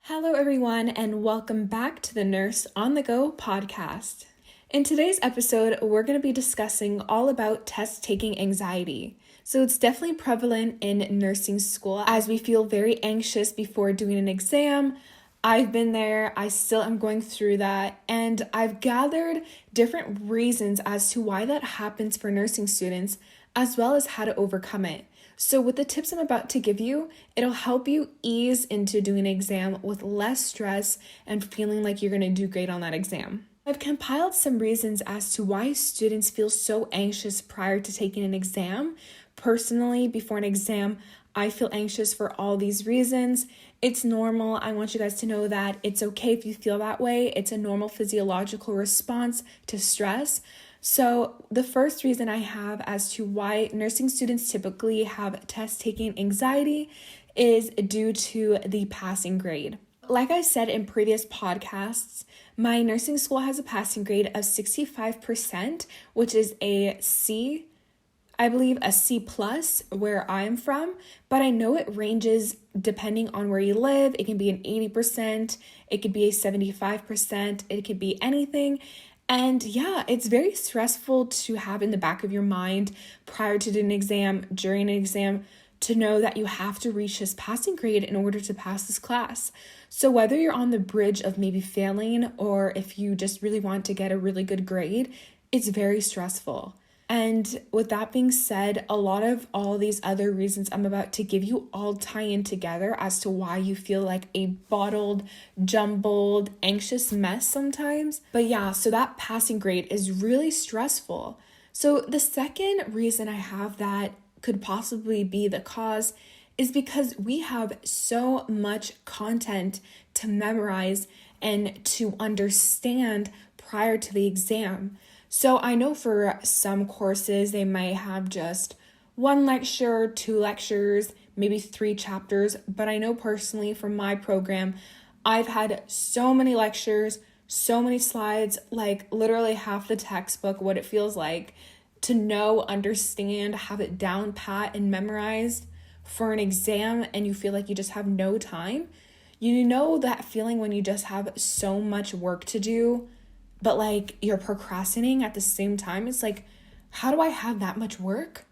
Hello, everyone, and welcome back to the Nurse on the Go podcast. In today's episode, we're going to be discussing all about test-taking anxiety. So it's definitely prevalent in nursing school as we feel very anxious before doing an exam. I've been there, I still am going through that, and I've gathered different reasons as to why that happens for nursing students, as well as how to overcome it. So with the tips I'm about to give you, it'll help you ease into doing an exam with less stress and feeling like you're going to do great on that exam. I've compiled some reasons as to why students feel so anxious prior to taking an exam. Personally, before an exam, I feel anxious for all these reasons. It's normal. I want you guys to know that it's okay if you feel that way. It's a normal physiological response to stress. So the first reason I have as to why nursing students typically have test-taking anxiety is due to the passing grade. Like I said in previous podcasts, my nursing school has a passing grade of 65%, which is a C, I believe a C plus where I'm from, but I know it ranges depending on where you live. It can be an 80%, it could be a 75%, it could be anything. And yeah, it's very stressful to have in the back of your mind prior to doing an exam, during an exam, to know that you have to reach this passing grade in order to pass this class. So whether you're on the bridge of maybe failing or if you just really want to get a really good grade, it's very stressful. And with that being said, a lot of all these other reasons I'm about to give you all tie in together as to why you feel like a bottled, jumbled, anxious mess sometimes. But yeah, so that passing grade is really stressful. So the second reason I have that could possibly be the cause is because we have so much content to memorize and to understand prior to the exam. So I know for some courses, they might have just one lecture, 2 lectures, maybe 3 chapters. But I know personally from my program, I've had so many lectures, so many slides, like literally half the textbook, what it feels like to know, understand, have it down pat and memorized for an exam, and you feel like you just have no time. You know that feeling when you just have so much work to do, but like you're procrastinating at the same time. It's like, how do I have that much work,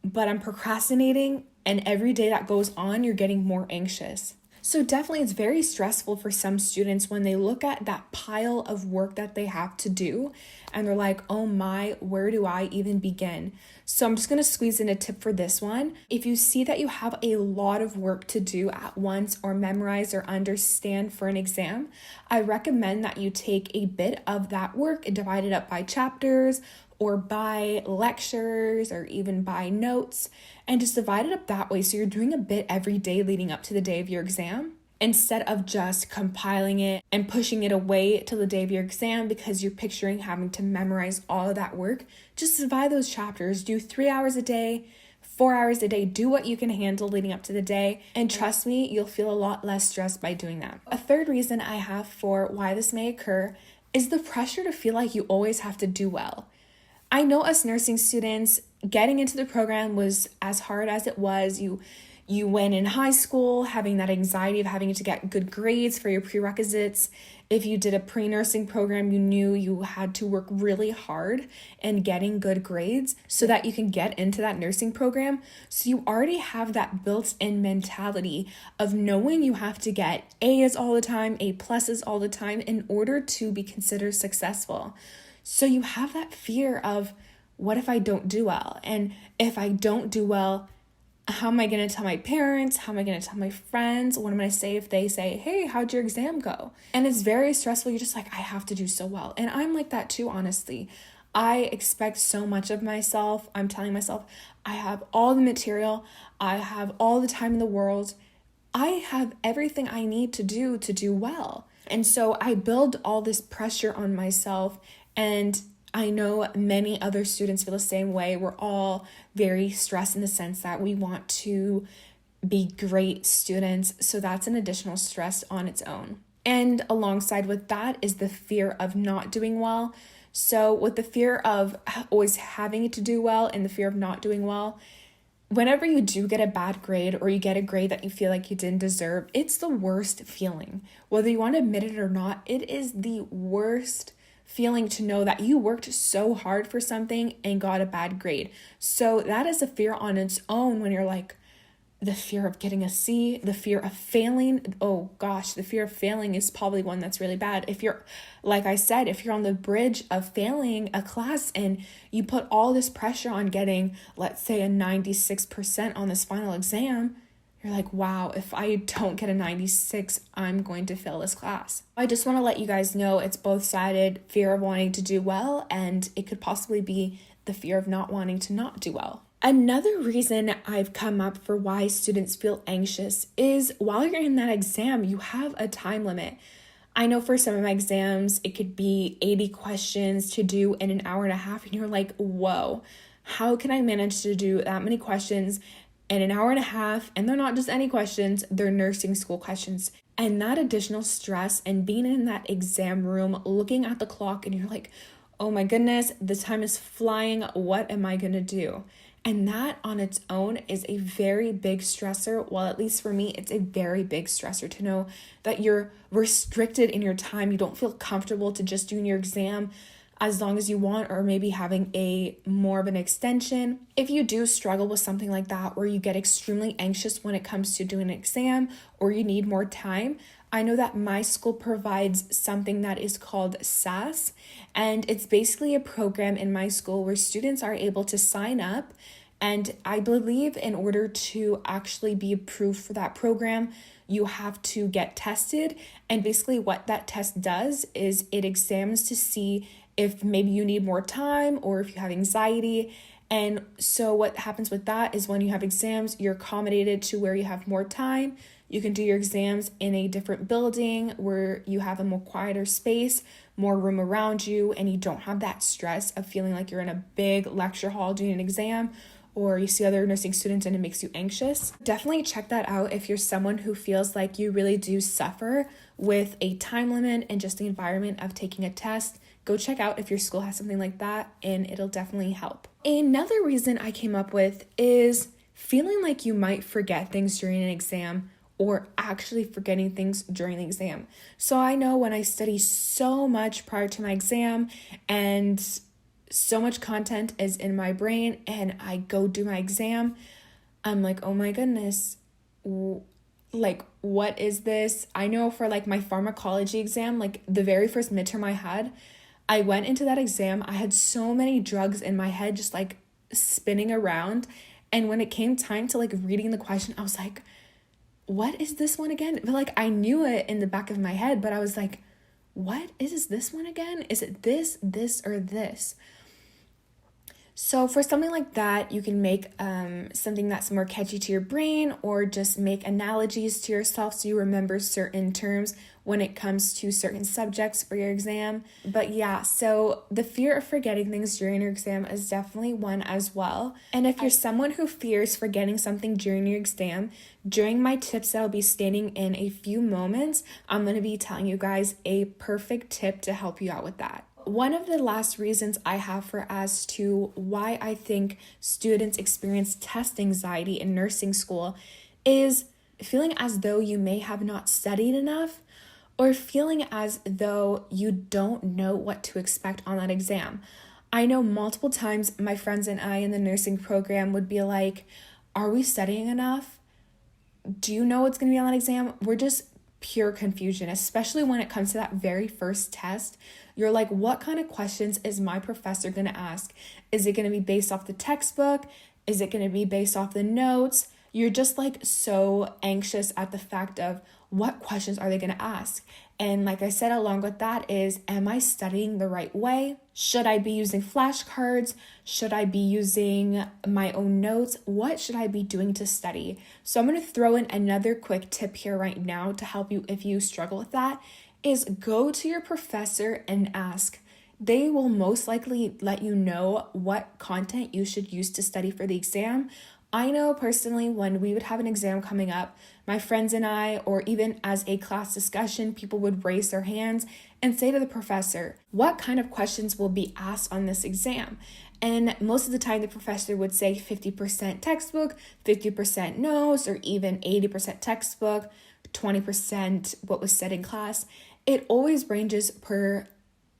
but I'm procrastinating, and every day that goes on, you're getting more anxious. So definitely it's very stressful for some students when they look at that pile of work that they have to do and they're like, oh my, where do I even begin? So I'm just going to squeeze in a tip for this one. If you see that you have a lot of work to do at once or memorize or understand for an exam, I recommend that you take a bit of that work and divide it up by chapters or by lectures or even by notes, and just divide it up that way so you're doing a bit every day leading up to the day of your exam instead of just compiling it and pushing it away till the day of your exam because you're picturing having to memorize all of that work. Just divide those chapters, do 3 hours a day, 4 hours a day, do what you can handle leading up to the day, and trust me, you'll feel a lot less stressed by doing that. A third reason I have for why this may occur is the pressure to feel like you always have to do well. I know us nursing students, getting into the program was as hard as it was. You went in high school having that anxiety of having to get good grades for your prerequisites. If you did a pre-nursing program, you knew you had to work really hard and getting good grades so that you can get into that nursing program. So you already have that built-in mentality of knowing you have to get A's all the time, A pluses all the time in order to be considered successful. So you have that fear of, what if I don't do well? And if I don't do well, how am I going to tell my parents? How am I going to tell my friends? What am I going to say if they say, hey, how'd your exam go? And it's very stressful. You're just like, I have to do so well. And I'm like that too, honestly. I expect so much of myself. I'm telling myself, I have all the material. I have all the time in the world. I have everything I need to do well. And so I build all this pressure on myself. And I know many other students feel the same way. We're all very stressed in the sense that we want to be great students. So that's an additional stress on its own. And alongside with that is the fear of not doing well. So with the fear of always having to do well and the fear of not doing well, Whenever you do get a bad grade or you get a grade that you feel like you didn't deserve, it's the worst feeling. Whether you want to admit it or not, it is the worst feeling to know that you worked so hard for something and got a bad grade. So that is a fear on its own when you're like, the fear of getting a C, the fear of failing. Oh gosh, the fear of failing is probably one that's really bad. If you're, like I said, if you're on the bridge of failing a class and you put all this pressure on getting, let's say, a 96% on this final exam, you're like, wow, if I don't get a 96, I'm going to fail this class. I just want to let you guys know it's both-sided, fear of wanting to do well, and it could possibly be the fear of not wanting to not do well. Another reason I've come up for why students feel anxious is while you're in that exam, you have a time limit. I know for some of my exams, it could be 80 questions to do in an hour and a half, and you're like, whoa, how can I manage to do that many questions in an hour and a half? And they're not just any questions, they're nursing school questions. And that additional stress and being in that exam room, looking at the clock, and you're like, oh my goodness, the time is flying, what am I gonna do? And that on its own is a very big stressor. Well, at least for me, it's a very big stressor to know that you're restricted in your time. You don't feel comfortable to just doing your exam as long as you want, or maybe having a more of an extension. If you do struggle with something like that, or you get extremely anxious when it comes to doing an exam, or you need more time, I know that my school provides something that is called SAS, and it's basically a program in my school where students are able to sign up, and I believe in order to actually be approved for that program, you have to get tested, and basically what that test does is it examines to see if maybe you need more time or if you have anxiety. And so what happens with that is when you have exams, you're accommodated to where you have more time. You can do your exams in a different building where you have a more quieter space, more room around you, and you don't have that stress of feeling like you're in a big lecture hall doing an exam, or you see other nursing students and it makes you anxious. Definitely check that out if you're someone who feels like you really do suffer with a time limit and just the environment of taking a test. Go check out if your school has something like that, and it'll definitely help. Another reason I came up with is feeling like you might forget things during an exam, or actually forgetting things during the exam. So I know when I study so much prior to my exam and so much content is in my brain and I go do my exam, I'm like, oh my goodness, like, what is this? I know for like my pharmacology exam, like the very first midterm I had, I went into that exam, I had so many drugs in my head just like spinning around. And when it came time to like reading the question, I was like, what is this one again? But like I knew it in the back of my head, but I was like, what is this one again? Is it this, or this? So for something like that, you can make something that's more catchy to your brain, or just make analogies to yourself so you remember certain terms when it comes to certain subjects for your exam. But yeah, so the fear of forgetting things during your exam is definitely one as well. And if you're someone who fears forgetting something during your exam, during my tips that I'll be stating in a few moments, I'm going to be telling you guys a perfect tip to help you out with that. One of the last reasons I have for as to why I think students experience test anxiety in nursing school is feeling as though you may have not studied enough, or feeling as though you don't know what to expect on that exam. I know multiple times my friends and I in the nursing program would be like, are we studying enough? Do you know what's going to be on that exam? We're just pure confusion, especially when it comes to that very first test. You're like, what kind of questions is my professor going to ask? Is it going to be based off the textbook? Is it going to be based off the notes? You're just like so anxious at the fact of what questions are they going to ask? And like I said, along with that is, am I studying the right way? Should I be using flashcards? Should I be using my own notes? What should I be doing to study? So I'm going to throw in another quick tip here right now to help you if you struggle with that, is go to your professor and ask. They will most likely let you know what content you should use to study for the exam. I know personally when we would have an exam coming up, my friends and I, or even as a class discussion, people would raise their hands and say to the professor, what kind of questions will be asked on this exam? And most of the time, the professor would say 50% textbook, 50% notes, or even 80% textbook, 20% what was said in class. It always ranges per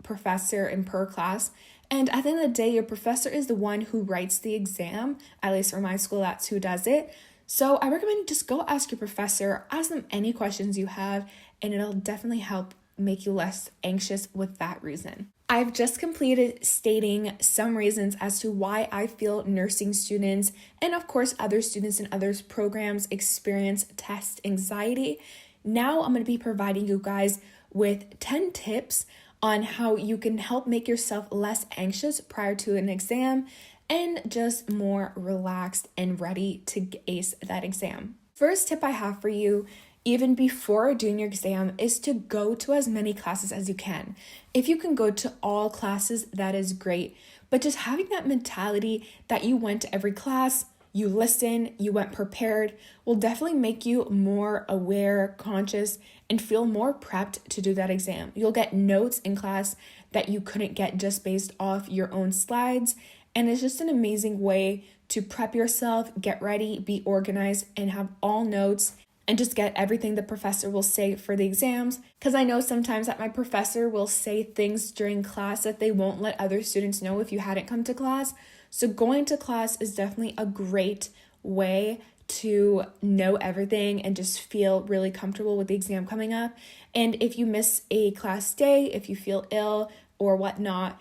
professor and per class. And at the end of the day, your professor is the one who writes the exam. At least for my school, that's who does it. So I recommend just go ask your professor, ask them any questions you have, and it'll definitely help make you less anxious with that reason. I've just completed stating some reasons as to why I feel nursing students and of course other students in other programs experience test anxiety. Now I'm going to be providing you guys with 10 tips on how you can help make yourself less anxious prior to an exam and just more relaxed and ready to ace that exam. First tip I have for you, even before doing your exam, is to go to as many classes as you can. If you can go to all classes, that is great. But just having that mentality that you went to every class, you listened, you went prepared, will definitely make you more aware, conscious, and feel more prepped to do that exam. You'll get notes in class that you couldn't get just based off your own slides. And it's just an amazing way to prep yourself, get ready, be organized, and have all notes and just get everything the professor will say for the exams. Because I know sometimes that my professor will say things during class that they won't let other students know if you hadn't come to class. So going to class is definitely a great way to know everything and just feel really comfortable with the exam coming up. And if you miss a class day, if you feel ill or whatnot,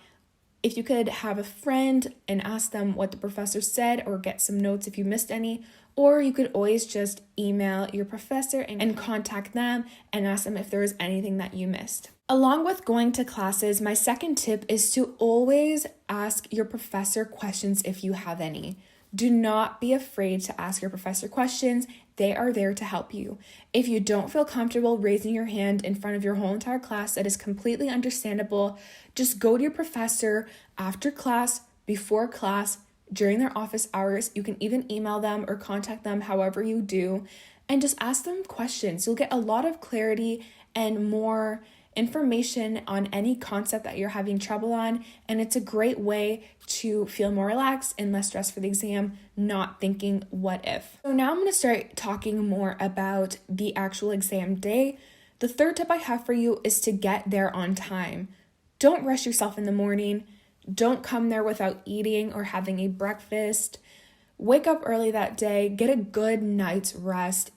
if you could have a friend and ask them what the professor said or get some notes if you missed any, or you could always just email your professor and contact them and ask them if there was anything that you missed. Along with going to classes, my second tip is to always ask your professor questions if you have any. Do not be afraid to ask your professor questions. They are there to help you. If you don't feel comfortable raising your hand in front of your whole entire class, that is completely understandable. Just go to your professor after class, before class, during their office hours. You can even email them or contact them however you do, and just ask them questions. You'll get a lot of clarity and more information on any concept that you're having trouble on, and it's a great way to feel more relaxed and less stressed for the exam, not thinking what if. So now I'm going to start talking more about the actual exam day. The third tip I have for you is to get there on time. Don't rush yourself in the morning. Don't come there without eating or having a breakfast. Wake up early that day, get a good night's rest,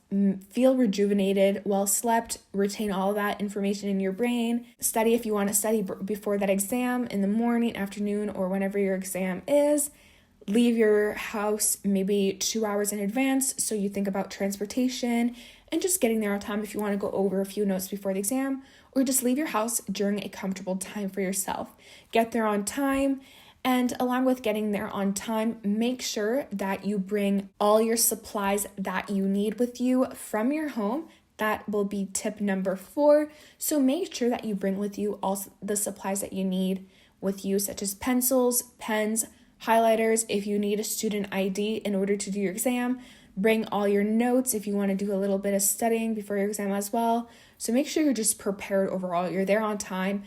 feel rejuvenated, well slept, retain all that information in your brain. Study if you want to study before that exam in the morning, afternoon, or whenever your exam is. Leave your house maybe 2 hours in advance so you think about transportation and just getting there on time if you want to go over a few notes before the exam, or just leave your house during a comfortable time for yourself. Get there on time. And along with getting there on time, make sure that you bring all your supplies that you need with you from your home. That will be tip number 4. So make sure that you bring with you all the supplies that you need with you, such as pencils, pens, highlighters. If you need a student ID in order to do your exam, bring all your notes if you want to do a little bit of studying before your exam as well. So make sure you're just prepared overall. You're there on time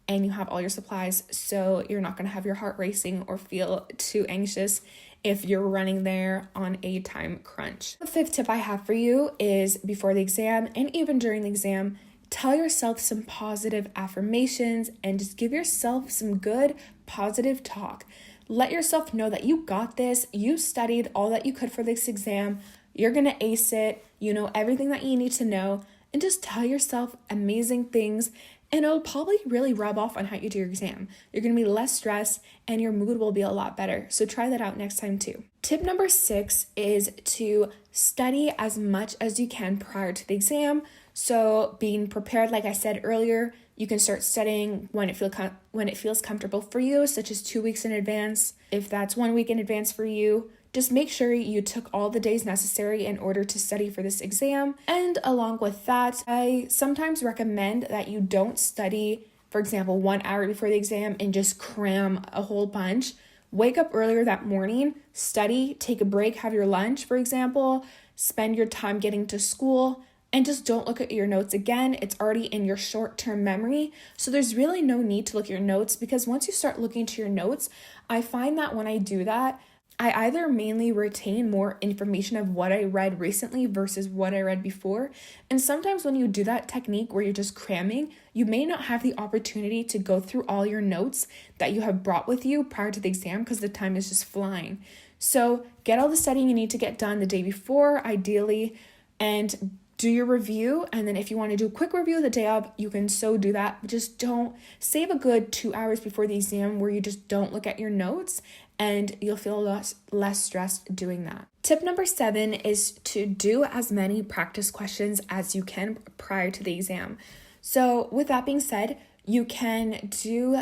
and you have all your supplies, so you're not going to have your heart racing or feel too anxious if you're running there on a time crunch. The 5th tip I have for you is before the exam and even during the exam, tell yourself some positive affirmations and just give yourself some good positive talk. Let yourself know that you got this, you studied all that you could for this exam, you're going to ace it, you know everything that you need to know, and just tell yourself amazing things. And it'll probably really rub off on how you do your exam. You're going to be less stressed and your mood will be a lot better. So try that out next time too. Tip number 6 is to study as much as you can prior to the exam. So being prepared, like I said earlier, you can start studying when it feels comfortable for you, such as 2 weeks in advance. If that's 1 week in advance for you, just make sure you took all the days necessary in order to study for this exam. And along with that, I sometimes recommend that you don't study, for example, 1 hour before the exam and just cram a whole bunch. Wake up earlier that morning, study, take a break, have your lunch, for example, spend your time getting to school, and just don't look at your notes again. It's already in your short-term memory. So there's really no need to look at your notes, because once you start looking to your notes, I find that when I do that, I either mainly retain more information of what I read recently versus what I read before. And sometimes when you do that technique where you're just cramming, you may not have the opportunity to go through all your notes that you have brought with you prior to the exam because the time is just flying. So get all the studying you need to get done the day before, ideally, and do your review. And then if you want to do a quick review the day of, you can so do that. But just don't save a good 2 hours before the exam where you just don't look at your notes, and you'll feel less stressed doing that. Tip number 7 is to do as many practice questions as you can prior to the exam. So with that being said, you can do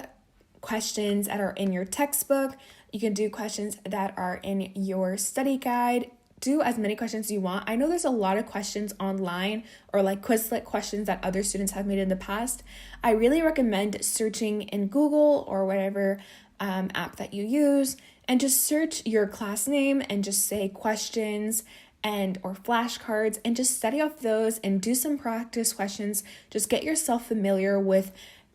questions that are in your textbook. You can do questions that are in your study guide. Do as many questions as you want. I know there's a lot of questions online or like Quizlet questions that other students have made in the past. I really recommend searching in Google or whatever app that you use, and just search your class name and just say questions and or flashcards, and just study off those and do some practice questions. Just get yourself familiar with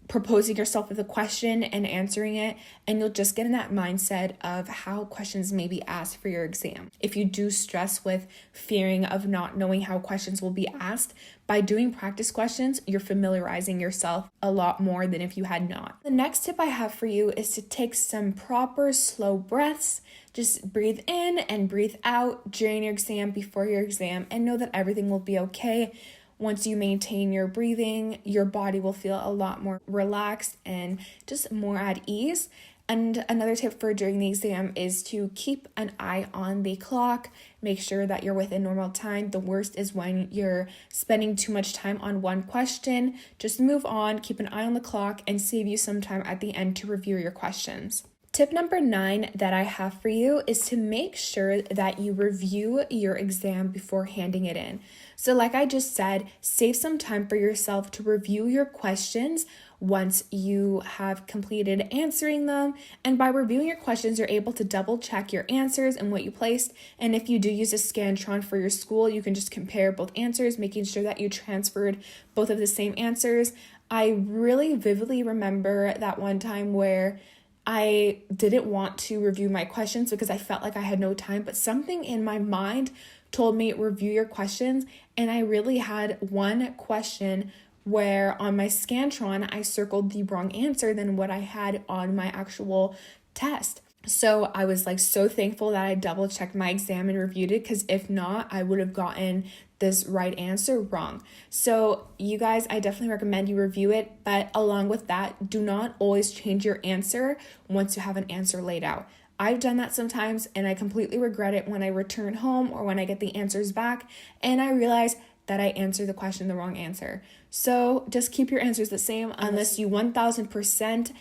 proposing yourself with a question and answering it, and you'll just get in that mindset of how questions may be asked for your exam. If you do stress with fearing of not knowing how questions will be asked, by doing practice questions, you're familiarizing yourself a lot more than if you had not. The next tip I have for you is to take some proper slow breaths. Just breathe in and breathe out during your exam, before your exam, and know that everything will be okay. Once you maintain your breathing, your body will feel a lot more relaxed and just more at ease. And another tip for during the exam is to keep an eye on the clock. Make sure that you're within normal time. The worst is when you're spending too much time on one question. Just move on, keep an eye on the clock, and save you some time at the end to review your questions. Tip number 9 that I have for you is to make sure that you review your exam before handing it in. So like I just said, save some time for yourself to review your questions once you have completed answering them. And by reviewing your questions, you're able to double check your answers and what you placed. And if you do use a Scantron for your school, you can just compare both answers, making sure that you transferred both of the same answers. I really vividly remember that one time where I didn't want to review my questions because I felt like I had no time, but something in my mind told me review your questions. And I really had one question where on my Scantron, I circled the wrong answer than what I had on my actual test. So I was like so thankful that I double checked my exam and reviewed it, because if not, I would have gotten this right answer wrong. So you guys, I definitely recommend you review it, but along with that, do not always change your answer once you have an answer laid out. I've done that sometimes, and I completely regret it when I return home or when I get the answers back and I realize that I answered the question the wrong answer. So just keep your answers the same unless you 1000%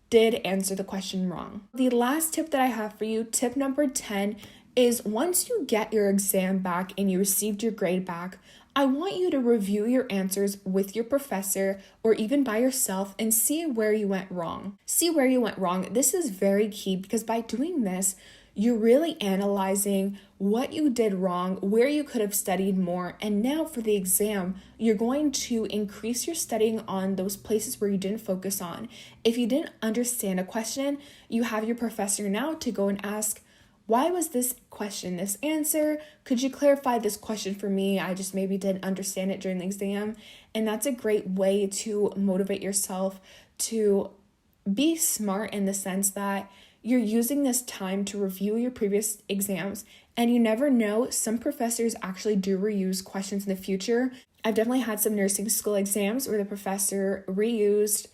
did answer the question wrong. The last tip that I have for you, tip number 10, is once you get your exam back and you received your grade back, I want you to review your answers with your professor or even by yourself and see where you went wrong. See where you went wrong. This is very key, because by doing this, you're really analyzing what you did wrong, where you could have studied more, and now for the exam, you're going to increase your studying on those places where you didn't focus on. If you didn't understand a question, you have your professor now to go and ask, why was this question this answer? Could you clarify this question for me? I just maybe didn't understand it during the exam. And that's a great way to motivate yourself to be smart, in the sense that you're using this time to review your previous exams, and you never know, some professors actually do reuse questions in the future. I've definitely had some nursing school exams where the professor reused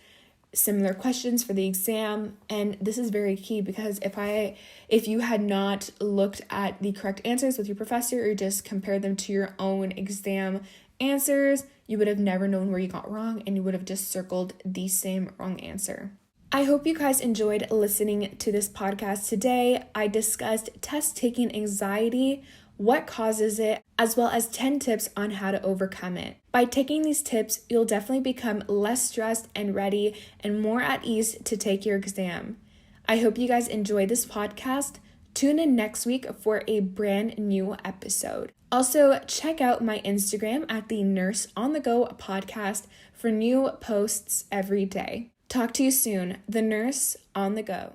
similar questions for the exam, and this is very key, because if you had not looked at the correct answers with your professor or just compared them to your own exam answers, you would have never known where you got wrong, and you would have just circled the same wrong answer. I hope you guys enjoyed listening to this podcast today. I discussed test-taking anxiety, what causes it, as well as 10 tips on how to overcome it. By taking these tips, you'll definitely become less stressed and ready and more at ease to take your exam. I hope you guys enjoyed this podcast. Tune in next week for a brand new episode. Also, check out my Instagram at the Nurse on the Go podcast for new posts every day. Talk to you soon. The Nurse on the Go.